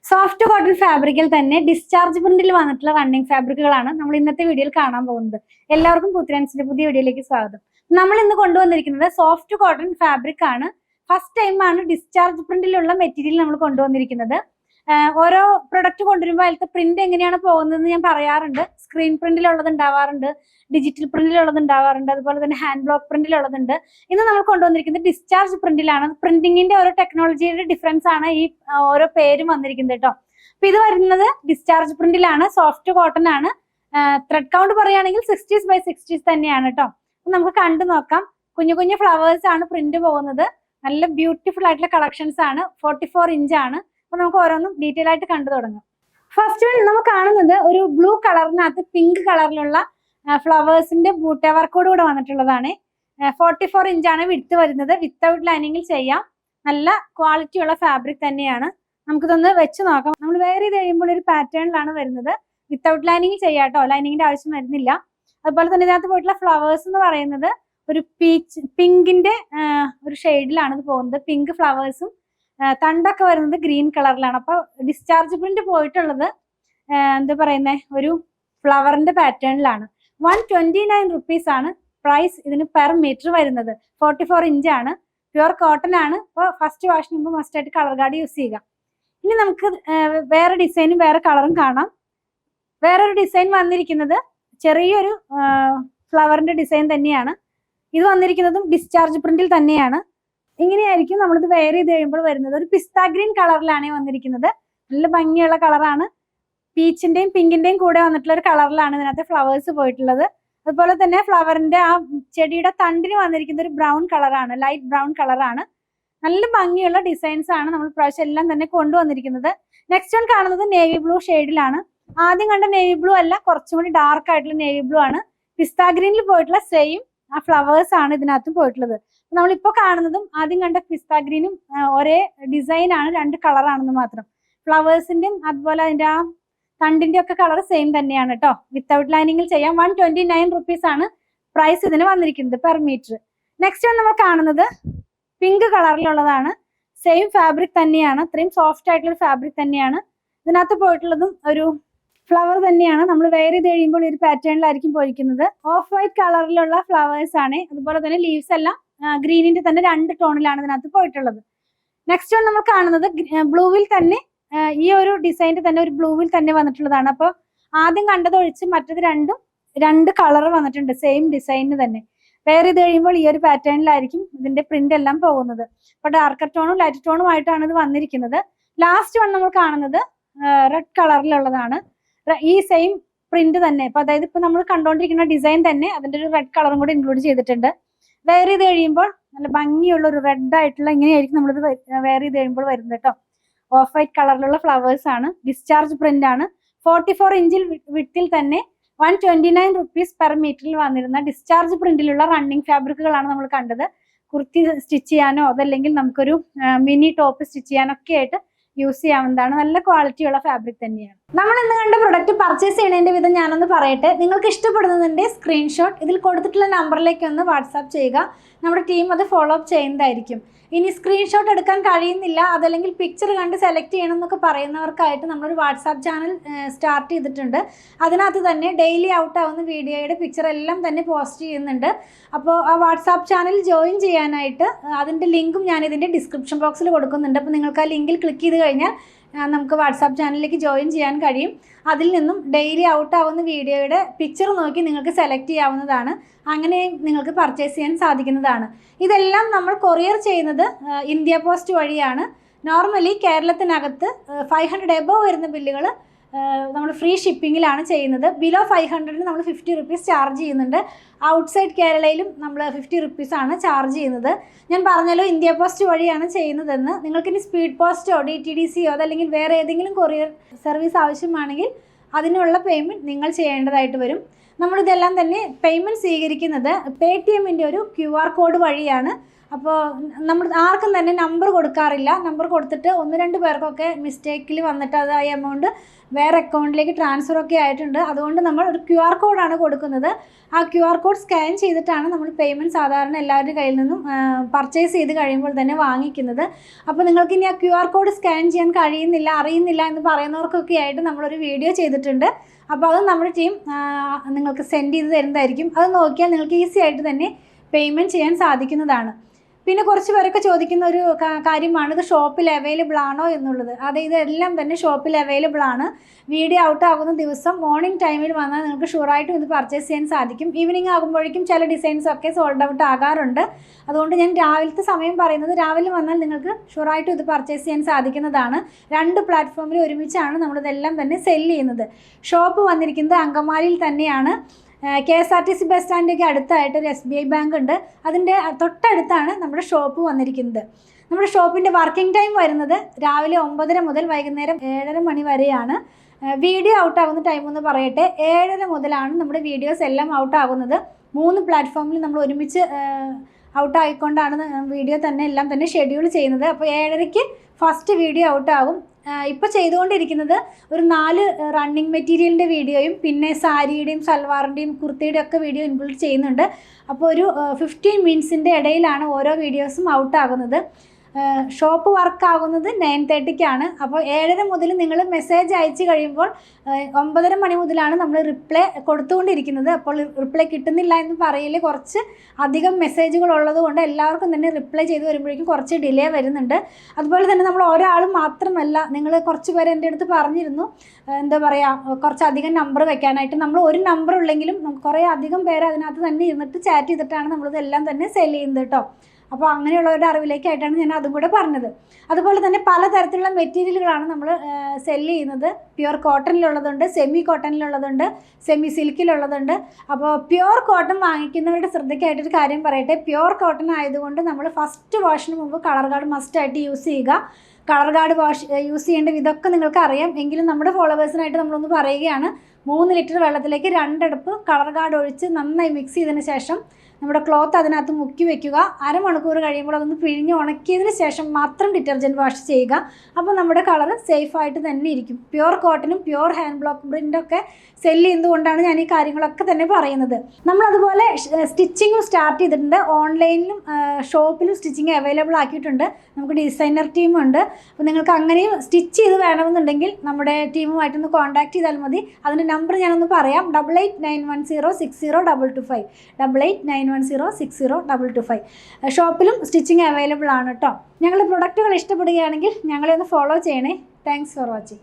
Soft cotton ഫാബ്രിക്കിൽ തന്നെ discharge പ്രിന്റിൽ വന്നിട്ടുള്ള റണ്ണിങ് ഫാബ്രിക്കുകളാണ് നമ്മൾ ഇന്നത്തെ വീഡിയോയിൽ കാണാൻ പോകുന്നത്. എല്ലാവർക്കും പുത്തിരൻസിന്റെ പുതിയ വീഡിയോയിലേക്ക് സ്വാഗതം. നമ്മൾ ഇന്ന് കൊണ്ടുവന്നിരിക്കുന്നത് സോഫ്റ്റ് കോട്ടൺ ഫാബ്രിക് ആണ്. ഫസ്റ്റ് ടൈം ആണ് ഡിസ്ചാർജ് പ്രിന്റിലുള്ള മെറ്റീരിയൽ നമ്മൾ കൊണ്ടുവന്നിരിക്കുന്നത്. ഓരോ പ്രൊഡക്റ്റ് കൊണ്ടുവരുമ്പോൾ അതിലത്തെ പ്രിന്റ് എങ്ങനെയാണ് പോകുന്നതെന്ന് ഞാൻ പറയാറുണ്ട്. സ്ക്രീൻ പ്രിന്റിലുള്ളത് ഉണ്ടാവാറുണ്ട്, ഡിജിറ്റൽ പ്രിന്റിലുള്ളത് ഉണ്ടാവാറുണ്ട്, അതുപോലെ തന്നെ ഹാൻഡ് ബ്ലോക്ക് പ്രിന്റിലുള്ളതുണ്ട്. ഇന്ന് നമ്മൾ കൊണ്ടുവന്നിരിക്കുന്നത് ഡിസ്ചാർജ് പ്രിന്റിലാണ്. പ്രിന്റിങ്ങിന്റെ ഓരോ ടെക്നോളജിയുടെ ഡിഫറൻസ് ആണ് ഈ ഓരോ പേരും വന്നിരിക്കുന്നത് കേട്ടോ. അപ്പൊ ഇത് വരുന്നത് ഡിസ്ചാർജ് പ്രിന്റിലാണ്, സോഫ്റ്റ് കോട്ടൺ ആണ്. ത്രെഡ് കൗണ്ട് പറയുകയാണെങ്കിൽ 60s by 60s തന്നെയാണ് കേട്ടോ. നമുക്ക് കണ്ടു നോക്കാം. കുഞ്ഞു കുഞ്ഞു ഫ്ലവേഴ്സ് ആണ് പ്രിന്റ് പോകുന്നത്. നല്ല ബ്യൂട്ടിഫുൾ ആയിട്ടുള്ള കളക്ഷൻസ് ആണ്. 44 ഇഞ്ച് ആണ്. അപ്പൊ നമുക്ക് ഓരോന്നും ഡീറ്റെയിൽ ആയിട്ട് കണ്ടു തുടങ്ങാം. ഫസ്റ്റ് വൺ നമ്മൾ കാണുന്നത് ഒരു ബ്ലൂ കളറിനകത്ത് പിങ്ക് കളറിലുള്ള ഫ്ലവേഴ്സിന്റെ ബൂട്ട വർക്കോട് കൂടെ വന്നിട്ടുള്ളതാണ്. 44 ഇഞ്ചാണ് വിഡ്ത്ത് വരുന്നത്. വിത്തൗട്ട് ലൈനിങ്ങിൽ ചെയ്യാം. നല്ല ക്വാളിറ്റി ഉള്ള ഫാബ്രിക് തന്നെയാണ്. നമുക്കിതൊന്ന് വെച്ച് നോക്കാം. നമ്മൾ വെയർ ചെയ്ത് കഴിയുമ്പോൾ ഒരു പാറ്റേണിലാണ് വരുന്നത്. വിത്തൗട്ട് ലൈനിങ്ങിൽ ചെയ്യാം കേട്ടോ, ലൈനിങ്ങിന്റെ ആവശ്യം വരുന്നില്ല. അതുപോലെ തന്നെ ഇതിനകത്ത് പോയിട്ടുള്ള ഫ്ലവേഴ്സ് എന്ന് പറയുന്നത് ഒരു പിങ്കിന്റെ ഒരു ഷെയ്ഡിലാണ് ഇത് പോകുന്നത്. പിങ്ക് ഫ്ലവേഴ്സും തണ്ടൊക്കെ വരുന്നത് ഗ്രീൻ കളറിലാണ്. അപ്പൊ ഡിസ്ചാർജ് പ്രിന്റ് പോയിട്ടുള്ളത് എന്താ പറയുന്നത്, ഒരു ഫ്ലവറിന്റെ പാറ്റേണിലാണ്. 129 റുപ്പീസ് ആണ് പ്രൈസ് ഇതിന് പെർ മീറ്റർ വരുന്നത്. 44 ഇഞ്ചാണ്, പ്യുവർ കോട്ടൺ ആണ്. അപ്പോൾ ഫസ്റ്റ് വാഷിന് മുമ്പ് മസ്റ്റ് ആയിട്ട് കളർ ഗാർഡ് യൂസ് ചെയ്യുക. ഇനി നമുക്ക് വേറെ ഡിസൈനും വേറെ കളറും കാണാം. വേറൊരു ഡിസൈൻ വന്നിരിക്കുന്നത് ചെറിയൊരു ഫ്ലവറിന്റെ ഡിസൈൻ തന്നെയാണ്. ഇത് വന്നിരിക്കുന്നതും ഡിസ്ചാർജ് പ്രിന്റിൽ തന്നെയാണ്. ഇങ്ങനെയായിരിക്കും നമ്മളിത് വെയർ ചെയ്ത് കഴിയുമ്പോൾ വരുന്നത്. ഒരു പിസ്ത ഗ്രീൻ കളറിലാണ് വന്നിരിക്കുന്നത്. നല്ല ഭംഗിയുള്ള കളറാണ്. പീച്ചിന്റെയും പിങ്കിന്റെയും കൂടെ വന്നിട്ടുള്ള ഒരു കളറിലാണ് ഇതിനകത്ത് ഫ്ലവേഴ്സ് പോയിട്ടുള്ളത്. അതുപോലെ തന്നെ ഫ്ലവറിന്റെ ആ ചെടിയുടെ തണ്ടിന് വന്നിരിക്കുന്ന ഒരു ബ്രൗൺ കളറാണ്, ലൈറ്റ് ബ്രൗൺ കളറാണ്. നല്ല ഭംഗിയുള്ള ഡിസൈൻസ് ആണ് നമ്മൾ പ്രാവശ്യം എല്ലാം തന്നെ കൊണ്ടുവന്നിരിക്കുന്നത്. നെക്സ്റ്റ് വൺ കാണുന്നത് നേവി ബ്ലൂ ഷെയ്ഡിലാണ്. ആദ്യം കണ്ട നേവി ബ്ലൂ അല്ല, കുറച്ചും കൂടി ഡാർക്ക് ആയിട്ടുള്ള നേവി ബ്ലൂ ആണ്. പിസ്ത ഗ്രീനിൽ പോയിട്ടുള്ള സെയിം ആ ഫ്ലവേഴ്സ് ആണ് ഇതിനകത്തും പോയിട്ടുള്ളത്. നമ്മളിപ്പോ കാണുന്നതും ആദ്യം കണ്ട പിസ്ത ഗ്രീനും ഒരേ ഡിസൈൻ ആണ്, രണ്ട് കളറാണെന്ന് മാത്രം. ഫ്ലവേഴ്സിന്റെയും അതുപോലെ അതിന്റെ ആ തണ്ടിന്റെ ഒക്കെ കളർ സെയിം തന്നെയാണ് കേട്ടോ. വിത്തൗട്ട് ലൈനിങ്ങിൽ ചെയ്യാം. 129 റുപ്പീസ് ആണ് പ്രൈസ് ഇതിന് വന്നിരിക്കുന്നത് പെർ മീറ്റർ. നെക്സ്റ്റ് വൺ നമ്മൾ കാണുന്നത് പിങ്ക് കളറിലുള്ളതാണ്. സെയിം ഫാബ്രിക് തന്നെയാണ്. അത്രയും സോഫ്റ്റ് ആയിട്ടുള്ള ഫാബ്രിക് തന്നെയാണ്. ഇതിനകത്ത് പോയിട്ടുള്ളതും ഒരു ഫ്ലവർ തന്നെയാണ്. നമ്മൾ വെയർ ചെയ്ത് കഴിയുമ്പോൾ ഒരു പാറ്റേണിലായിരിക്കും പോയിരിക്കുന്നത്. ഓഫ് വൈറ്റ് കളറിലുള്ള ഫ്ലവേഴ്സ് ആണ്. അതുപോലെ തന്നെ ലീവ്സ് എല്ലാം ഗ്രീനിന്റെ തന്നെ രണ്ട് ടോണിലാണ് ഇതിനകത്ത് പോയിട്ടുള്ളത്. നെക്സ്റ്റ് വൺ നമ്മൾ കാണുന്നത് ബ്ലൂവിൽ തന്നെ, ഈ ഒരു ഡിസൈനിന്റെ തന്നെ ഒരു ബ്ലൂവിൽ തന്നെ വന്നിട്ടുള്ളതാണ്. അപ്പോൾ ആദ്യം കണ്ടത് ഒഴിച്ച് മറ്റത് രണ്ടും രണ്ട് കളർ വന്നിട്ടുണ്ട് സെയിം ഡിസൈനിന് തന്നെ. വെയർ ചെയ്ത് കഴിയുമ്പോൾ ഈ ഒരു പാറ്റേണിലായിരിക്കും ഇതിന്റെ പ്രിന്റ് എല്ലാം പോകുന്നത്. അപ്പൊ ഡാർക്കർ ടോണും ലൈറ്റ് ടോണും ആയിട്ടാണ് ഇത് വന്നിരിക്കുന്നത്. ലാസ്റ്റ് വൺ നമ്മൾ കാണുന്നത് റെഡ് കളറിലുള്ളതാണ്. ഈ സെയിം പ്രിന്റ് തന്നെ. അപ്പൊ അതായത് ഇപ്പൊ നമ്മൾ കണ്ടോണ്ടിരിക്കുന്ന ഡിസൈൻ തന്നെ അതിന്റെ ഒരു റെഡ് കളറും കൂടി ഇൻക്ലൂഡ് ചെയ്തിട്ടുണ്ട്. വെയർ ചെയ്ത് കഴിയുമ്പോൾ നല്ല ഭംഗിയുള്ള ഒരു റെഡ് ആയിട്ടുള്ള ഇങ്ങനെയായിരിക്കും നമ്മളിത് വെയർ ചെയ്ത് കഴിയുമ്പോൾ വരുന്നത് കേട്ടോ. ഓഫ് വൈറ്റ് കളറിലുള്ള ഫ്ലവേഴ്സ് ആണ്. ഡിസ്ചാർജ് പ്രിന്റ് ആണ്. 44 ഇഞ്ചിൽ വിട്ടിൽ തന്നെ 129 റുപ്പീസ് പെർ മീറ്ററിൽ വന്നിരുന്ന ഡിസ്ചാർജ് പ്രിന്റിലുള്ള റണ്ണിങ് ഫാബ്രിക്കുകളാണ് നമ്മൾ കണ്ടത്. കുർത്തി സ്റ്റിച്ച് ചെയ്യാനോ അതല്ലെങ്കിൽ നമുക്കൊരു മിനി ടോപ്പ് സ്റ്റിച്ച് ചെയ്യാനോ ഒക്കെ ആയിട്ട് യൂസ് ചെയ്യാവുന്നതാണ്. നല്ല ക്വാളിറ്റി ഉള്ള ഫാബ്രിക് തന്നെയാണ്. നമ്മൾ ഇന്ന് കണ്ട പ്രൊഡക്റ്റ് പർച്ചേസ് ചെയ്യുന്നതിന്റെ വിധം ഞാനൊന്ന് പറയട്ടെ. നിങ്ങൾക്ക് ഇഷ്ടപ്പെടുന്നതിന്റെ സ്ക്രീൻഷോട്ട് ഇതിൽ കൊടുത്തിട്ടുള്ള നമ്പറിലേക്ക് ഒന്ന് വാട്സാപ്പ് ചെയ്യുക. നമ്മുടെ ടീം അത് ഫോളോ അപ്പ് ചെയ്യുന്നതായിരിക്കും. ഇനി സ്ക്രീൻഷോട്ട് എടുക്കാൻ കഴിയുന്നില്ല, അതല്ലെങ്കിൽ പിക്ചർ കണ്ട് സെലക്ട് ചെയ്യണം എന്നൊക്കെ പറയുന്നവർക്കായിട്ട് നമ്മളൊരു വാട്സാപ്പ് ചാനൽ സ്റ്റാർട്ട് ചെയ്തിട്ടുണ്ട്. അതിനകത്ത് തന്നെ ഡെയിലി ഔട്ട് ആവുന്ന വീഡിയോയുടെ പിക്ചർ എല്ലാം തന്നെ പോസ്റ്റ് ചെയ്യുന്നുണ്ട്. അപ്പോൾ ആ വാട്സാപ്പ് ചാനൽ ജോയിൻ ചെയ്യാനായിട്ട് അതിൻ്റെ ലിങ്കും ഞാൻ ഇതിൻ്റെ ഡിസ്ക്രിപ്ഷൻ ബോക്സിൽ കൊടുക്കുന്നുണ്ട്. അപ്പോൾ നിങ്ങൾക്ക് ആ ലിങ്കിൽ ക്ലിക്ക് ചെയ്ത് കഴിഞ്ഞാൽ നമുക്ക് വാട്സാപ്പ് ചാനലിലേക്ക് ജോയിൻ ചെയ്യാൻ കഴിയും. അതിൽ നിന്നും ഡെയിലി ഔട്ട് ആവുന്ന വീഡിയോയുടെ പിക്ചർ നോക്കി നിങ്ങൾക്ക് സെലക്ട് ചെയ്യാവുന്നതാണ്. അങ്ങനെ നിങ്ങൾക്ക് പർച്ചേസ് ചെയ്യാൻ സാധിക്കുന്നതാണ്. ഇതെല്ലാം നമ്മൾ കൊറിയർ ചെയ്യുന്നത് ഇന്ത്യ പോസ്റ്റ് വഴിയാണ്. നോർമലി കേരളത്തിനകത്ത് 500 എബോവ് വരുന്ന ബില്ലുകൾ നമ്മൾ ഫ്രീ ഷിപ്പിങ്ങിലാണ് ചെയ്യുന്നത്. ബിലോ 500 നമ്മൾ 50 റുപ്പീസ് ചാർജ് ചെയ്യുന്നുണ്ട്. ഔട്ട്സൈഡ് കേരളയിലും നമ്മൾ 50 റുപ്പീസ് ആണ് ചാർജ് ചെയ്യുന്നത്. ഞാൻ പറഞ്ഞല്ലോ ഇന്ത്യ പോസ്റ്റ് വഴിയാണ് ചെയ്യുന്നതെന്ന്. നിങ്ങൾക്കിനി സ്പീഡ് പോസ്റ്റോ DTDCയോ അതല്ലെങ്കിൽ വേറെ ഏതെങ്കിലും കൊറിയർ സർവീസ് ആവശ്യമാണെങ്കിൽ അതിനുള്ള പേയ്മെൻറ്റ് നിങ്ങൾ ചെയ്യേണ്ടതായിട്ട് വരും. നമ്മളിതെല്ലാം തന്നെ പേയ്മെൻറ്റ് സ്വീകരിക്കുന്നത് Paytmന്റെ ഒരു QR കോഡ് വഴിയാണ്. അപ്പോൾ നമ്മൾ ആർക്കും തന്നെ നമ്പർ കൊടുക്കാറില്ല. നമ്പർ കൊടുത്തിട്ട് 1-2 പേർക്കൊക്കെ മിസ്റ്റേക്കിൽ വന്നിട്ട് അത് ആ എമൗണ്ട് വേറെ അക്കൗണ്ടിലേക്ക് ട്രാൻസ്ഫർ ഒക്കെ ആയിട്ടുണ്ട്. അതുകൊണ്ട് നമ്മൾ ഒരു QR കോഡാണ് കൊടുക്കുന്നത്. ആ QR കോഡ് സ്കാൻ ചെയ്തിട്ടാണ് നമ്മൾ പേയ്മെൻറ്റ് സാധാരണ എല്ലാവരുടെ കയ്യിൽ നിന്നും പർച്ചേസ് ചെയ്ത് കഴിയുമ്പോൾ തന്നെ വാങ്ങിക്കുന്നത്. അപ്പോൾ നിങ്ങൾക്ക് ഇനി ആ QR കോഡ് സ്കാൻ ചെയ്യാൻ അറിയുന്നില്ല എന്ന് പറയുന്നവർക്കൊക്കെ ആയിട്ട് നമ്മളൊരു വീഡിയോ ചെയ്തിട്ടുണ്ട്. അപ്പോൾ അത് നമ്മുടെ ടീം നിങ്ങൾക്ക് സെൻഡ് ചെയ്ത് തരുന്നതായിരിക്കും. അത് നോക്കിയാൽ നിങ്ങൾക്ക് ഈസി ആയിട്ട് തന്നെ പേയ്മെൻറ്റ് ചെയ്യാൻ സാധിക്കുന്നതാണ്. പിന്നെ കുറച്ച് പേരൊക്കെ ചോദിക്കുന്ന ഒരു കാര്യമാണ് ഇത് ഷോപ്പിൽ അവൈലബിൾ ആണോ എന്നുള്ളത്. അതെ, ഇതെല്ലാം തന്നെ ഷോപ്പിൽ അവൈലബിൾ ആണ്. വീഡിയോ ഔട്ട് ആകുന്ന ദിവസം മോർണിംഗ് ടൈമിൽ വന്നാൽ നിങ്ങൾക്ക് ഷുവറായിട്ടും ഇത് പർച്ചേസ് ചെയ്യാൻ സാധിക്കും. ഈവനിങ് ആകുമ്പോഴേക്കും ചില ഡിസൈൻസൊക്കെ സോൾഡ് ഔട്ട് ആകാറുണ്ട്. അതുകൊണ്ട് ഞാൻ രാവിലത്തെ സമയം പറയുന്നത്, രാവിലെ വന്നാൽ നിങ്ങൾക്ക് ഷുവറായിട്ടും ഇത് പർച്ചേസ് ചെയ്യാൻ സാധിക്കുന്നതാണ്. 2 പ്ലാറ്റ്ഫോമിൽ ഒരുമിച്ചാണ് നമ്മളിതെല്ലാം തന്നെ സെല്ല് ചെയ്യുന്നത്. ഷോപ്പ് വന്നിരിക്കുന്നത് അങ്കമാലിയിൽ തന്നെയാണ്. KSRTC ബസ് സ്റ്റാൻഡിലേക്ക് അടുത്തായിട്ട് ഒരു SBI ബാങ്ക് ഉണ്ട്. അതിൻ്റെ തൊട്ടടുത്താണ് നമ്മുടെ ഷോപ്പ് വന്നിരിക്കുന്നത്. നമ്മുടെ ഷോപ്പിൻ്റെ വർക്കിംഗ് ടൈം വരുന്നത് രാവിലെ 9:30 മുതൽ വൈകുന്നേരം 7:30 മണി വരെയാണ്. വീഡിയോ ഔട്ടാകുന്ന ടൈം എന്ന് പറയട്ടെ, 7:30 മുതലാണ് നമ്മുടെ വീഡിയോസ് എല്ലാം ഔട്ടാകുന്നത്. 3 പ്ലാറ്റ്ഫോമിൽ നമ്മൾ ഒരുമിച്ച് ഔട്ടായിക്കൊണ്ടാണ് വീഡിയോ തന്നെ എല്ലാം തന്നെ ഷെഡ്യൂൾ ചെയ്യുന്നത്. അപ്പോൾ 7:30-ക്ക് ഫസ്റ്റ് വീഡിയോ ഔട്ടാകും. ഇപ്പോൾ ചെയ്തുകൊണ്ടിരിക്കുന്നത് ഒരു 4 റണ്ണിങ് മെറ്റീരിയലിൻ്റെ വീഡിയോയും പിന്നെ സാരിയുടെയും സൽവാറിൻ്റെയും കുർത്തിയുടെയും ഒക്കെ വീഡിയോ ഇൻക്ലൂഡ് ചെയ്യുന്നുണ്ട്. അപ്പോൾ ഒരു 15 മിനിറ്റ്സിൻ്റെ ഇടയിലാണ് ഓരോ വീഡിയോസും ഔട്ടാകുന്നത്. ഷോപ്പ് വർക്കാകുന്നത് 9:30-ക്കാണ്. അപ്പോൾ 7:30 മുതൽ നിങ്ങൾ മെസ്സേജ് അയച്ചു കഴിയുമ്പോൾ 9:30 മണി മുതലാണ് നമ്മൾ റിപ്ലൈ കൊടുത്തുകൊണ്ടിരിക്കുന്നത്. അപ്പോൾ റിപ്ലൈ കിട്ടുന്നില്ല എന്ന് പറയൽ കുറച്ച് അധികം മെസ്സേജുകൾ ഉള്ളത് കൊണ്ട് എല്ലാവർക്കും തന്നെ റിപ്ലൈ ചെയ്ത് വരുമ്പോഴേക്കും കുറച്ച് ഡിലേ വരുന്നുണ്ട്. അതുപോലെ തന്നെ നമ്മൾ ഒരാൾ മാത്രമല്ല, നിങ്ങൾ കുറച്ച് പേര് എൻ്റെ അടുത്ത് പറഞ്ഞിരുന്നു എന്താ പറയുക, കുറച്ചധികം നമ്പർ വെക്കാനായിട്ട്. നമ്മൾ ഒരു നമ്പർ ഉള്ളെങ്കിലും കുറേ അധികം പേര് അതിനകത്ത് തന്നെ ഇരുന്നിട്ട് ചാറ്റ് ചെയ്തിട്ടാണ് നമ്മളിതെല്ലാം തന്നെ സെല് ചെയ്യുന്നത് കേട്ടോ. അപ്പോൾ അങ്ങനെയുള്ളവരുടെ അറിവിലേക്കായിട്ടാണ് ഞാൻ അതും കൂടെ പറഞ്ഞത്. അതുപോലെ തന്നെ പലതരത്തിലുള്ള മെറ്റീരിയലുകളാണ് നമ്മൾ സെല്ല് ചെയ്യുന്നത്. പ്യുവർ കോട്ടണിലുള്ളതുണ്ട്, സെമി കോട്ടണിലുള്ളതുണ്ട്, സെമി സിൽക്കിലുള്ളതുണ്ട്. അപ്പോൾ പ്യുവർ കോട്ടൺ വാങ്ങിക്കുന്നവരുടെ ശ്രദ്ധയ്ക്കായിട്ടൊരു കാര്യം പറയട്ടെ. പ്യുവർ കോട്ടൺ ആയതുകൊണ്ട് നമ്മൾ ഫസ്റ്റ് വാഷിന് മുമ്പ് കളർ ഗാർഡ് മസ്റ്റായിട്ട് യൂസ് ചെയ്യുക. കളർ ഗാർഡ് യൂസ് ചെയ്യേണ്ട ഇതൊക്കെ നിങ്ങൾക്ക് അറിയാം. എങ്കിലും നമ്മുടെ ഫോളോവേഴ്സിനായിട്ട് നമ്മളൊന്ന് പറയുകയാണ്. 3 ലിറ്റർ വെള്ളത്തിലേക്ക് 2 അടുപ്പ് കളർ ഗാർഡ് ഒഴിച്ച് നന്നായി മിക്സ് ചെയ്തതിന് ശേഷം നമ്മുടെ ക്ലോത്ത് അതിനകത്ത് മുക്കി വെക്കുക. അരമണിക്കൂർ കഴിയുമ്പോൾ അതൊന്ന് പിഴിഞ്ഞ് ഉണക്കിയതിന് ശേഷം മാത്രം ഡിറ്റർജൻറ്റ് വാഷ് ചെയ്യുക. അപ്പോൾ നമ്മുടെ കളർ സേഫായിട്ട് തന്നെ ഇരിക്കും. പ്യുവർ കോട്ടനും പ്യുവർ ഹാൻഡ് ബ്ലോക്ക് പ്രിൻ്റൊക്കെ സെല്ല് ചെയ്യുന്നതുകൊണ്ടാണ് ഞാൻ ഈ കാര്യങ്ങളൊക്കെ തന്നെ പറയുന്നത്. നമ്മളതുപോലെ സ്റ്റിച്ചിങ്ങും സ്റ്റാർട്ട് ചെയ്തിട്ടുണ്ട്. ഓൺലൈനിലും ഷോപ്പിലും സ്റ്റിച്ചിങ് അവൈലബിൾ ആക്കിയിട്ടുണ്ട്. നമുക്ക് ഡിസൈനർ ടീമുണ്ട്. അപ്പോൾ നിങ്ങൾക്ക് അങ്ങനെയും സ്റ്റിച്ച് ചെയ്ത് വേണമെന്നുണ്ടെങ്കിൽ നമ്മുടെ ടീമുമായിട്ടൊന്ന് കോൺടാക്ട് ചെയ്താൽ മതി. അതിൻ്റെ നമ്പർ ഞാനൊന്ന് പറയാം. 8891060225 8891060225. ഷോപ്പിലും സ്റ്റിച്ചിങ് അവൈലബിൾ ആണ് കേട്ടോ. ഞങ്ങളുടെ പ്രൊഡക്റ്റുകൾ ഇഷ്ടപ്പെടുകയാണെങ്കിൽ ഞങ്ങളെ ഒന്ന് ഫോളോ ചെയ്യണേ. Thanks for watching.